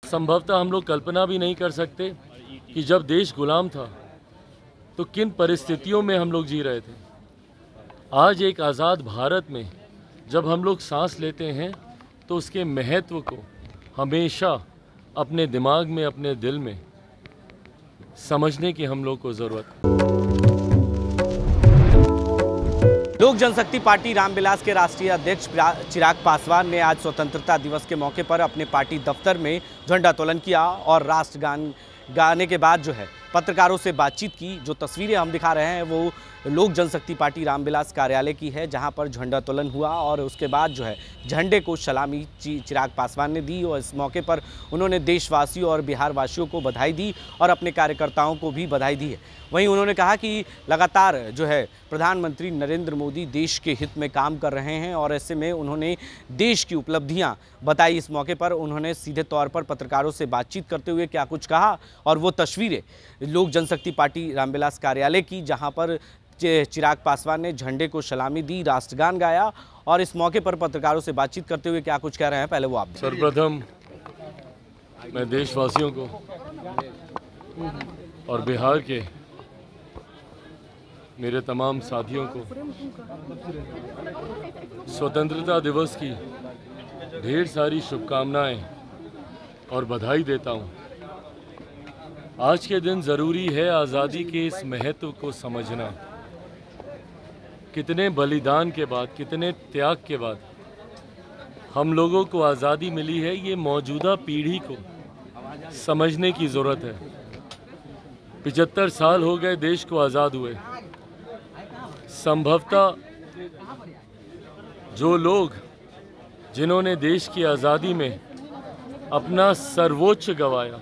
संभवतः हम लोग कल्पना भी नहीं कर सकते कि जब देश गुलाम था तो किन परिस्थितियों में हम लोग जी रहे थे। आज एक आज़ाद भारत में जब हम लोग सांस लेते हैं तो उसके महत्व को हमेशा अपने दिमाग में, अपने दिल में समझने की हम लोग को ज़रूरत है। लोक जनशक्ति पार्टी रामविलास के राष्ट्रीय अध्यक्ष चिराग पासवान ने आज स्वतंत्रता दिवस के मौके पर अपने पार्टी दफ्तर में झंडोत्तोलन किया और राष्ट्रगान गाने के बाद जो है पत्रकारों से बातचीत की। जो तस्वीरें हम दिखा रहे हैं वो लोक जनशक्ति पार्टी रामविलास कार्यालय की है, जहां पर झंडोत्तोलन हुआ और उसके बाद जो है झंडे को सलामी चिराग पासवान ने दी और इस मौके पर उन्होंने देशवासियों और बिहार वासियों को बधाई दी और अपने कार्यकर्ताओं को भी बधाई दी है। वहीं उन्होंने कहा कि लगातार जो है प्रधानमंत्री नरेंद्र मोदी देश के हित में काम कर रहे हैं और ऐसे में उन्होंने देश की उपलब्धियां बताई। इस मौके पर उन्होंने सीधे तौर पर पत्रकारों से बातचीत करते हुए क्या कुछ कहा और वो तस्वीरें लोक जनशक्ति पार्टी रामविलास कार्यालय की, जहां पर चिराग पासवान ने झंडे को सलामी दी, राष्ट्रगान गाया और इस मौके पर पत्रकारों से बातचीत करते हुए क्या कुछ कह रहे हैं पहले वो आप देखें। सर्वप्रथम मैं देशवासियों को और बिहार के मेरे तमाम साथियों को स्वतंत्रता दिवस की ढेर सारी शुभकामनाएं और बधाई देता हूं। आज के दिन ज़रूरी है आज़ादी के इस महत्व को समझना। कितने बलिदान के बाद, कितने त्याग के बाद हम लोगों को आज़ादी मिली है, ये मौजूदा पीढ़ी को समझने की ज़रूरत है। 75 साल हो गए देश को आज़ाद हुए। संभवतः जो लोग जिन्होंने देश की आज़ादी में अपना सर्वोच्च गंवाया,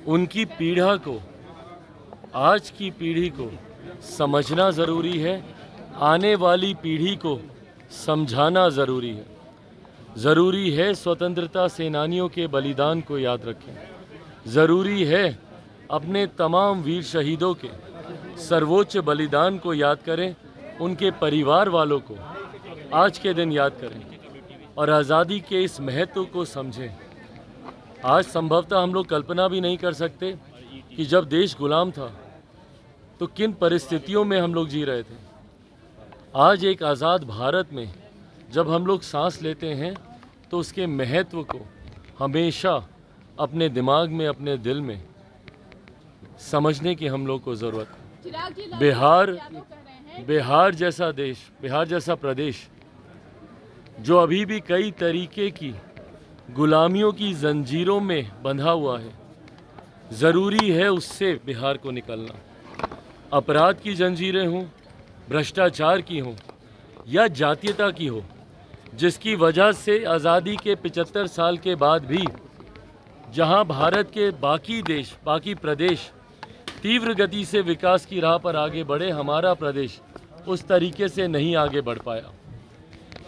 उनकी पीढ़ा को, आज की पीढ़ी को समझना ज़रूरी है, आने वाली पीढ़ी को समझाना ज़रूरी है। ज़रूरी है स्वतंत्रता सेनानियों के बलिदान को याद रखें। ज़रूरी है अपने तमाम वीर शहीदों के सर्वोच्च बलिदान को याद करें, उनके परिवार वालों को आज के दिन याद करें और आज़ादी के इस महत्व को समझें। आज संभवतः हम लोग कल्पना भी नहीं कर सकते कि जब देश गुलाम था तो किन परिस्थितियों में हम लोग जी रहे थे। आज एक आज़ाद भारत में जब हम लोग सांस लेते हैं तो उसके महत्व को हमेशा अपने दिमाग में, अपने दिल में समझने की हम लोग को ज़रूरत है। बिहार जैसा देश, बिहार जैसा प्रदेश जो अभी भी कई तरीके की गुलामियों की जंजीरों में बंधा हुआ है, ज़रूरी है उससे बिहार को निकलना। अपराध की जंजीरें हों, भ्रष्टाचार की हों या जातीयता की हो, जिसकी वजह से आज़ादी के 75 साल के बाद भी जहां भारत के बाकी देश, बाकी प्रदेश तीव्र गति से विकास की राह पर आगे बढ़े, हमारा प्रदेश उस तरीके से नहीं आगे बढ़ पाया।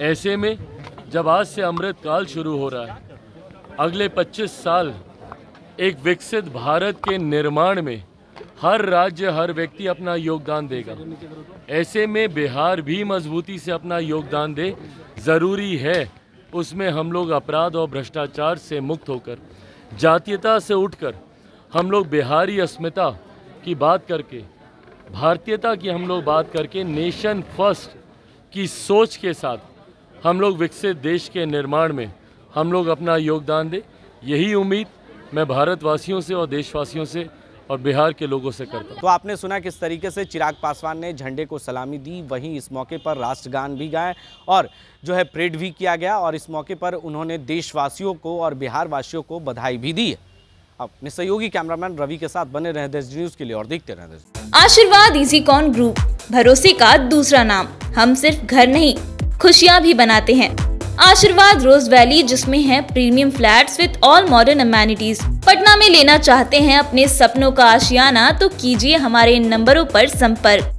ऐसे में जब आज से अमृत काल शुरू हो रहा है, अगले 25 साल एक विकसित भारत के निर्माण में हर राज्य, हर व्यक्ति अपना योगदान देगा। ऐसे में बिहार भी मजबूती से अपना योगदान दे। ज़रूरी है उसमें हम लोग अपराध और भ्रष्टाचार से मुक्त होकर, जातीयता से उठकर हम लोग बिहारी अस्मिता की बात करके, भारतीयता की हम लोग बात करके, नेशन फर्स्ट की सोच के साथ हम लोग विकसित देश के निर्माण में हम लोग अपना योगदान दें। यही उम्मीद मैं भारतवासियों से और देशवासियों से और बिहार के लोगों से करता हूं। तो आपने सुना किस तरीके से चिराग पासवान ने झंडे को सलामी दी, वहीं इस मौके पर राष्ट्रगान भी गाए और जो है परेड भी किया गया और इस मौके पर उन्होंने देशवासियों को और बिहार वासियों को बधाई भी दी है। अपने सहयोगी कैमरामैन रवि के साथ बने रहे देश न्यूज़ के लिए और देखते रहे। आशीर्वाद इजीकॉन ग्रुप, भरोसे का दूसरा नाम। हम सिर्फ घर नहीं, खुशियाँ भी बनाते हैं। आशीर्वाद रोज वैली, जिसमें है premium flats with all modern amenities. Patna में लेना चाहते हैं अपने सपनों का आशियाना, तो कीजिए हमारे इन नंबरों पर संपर्क।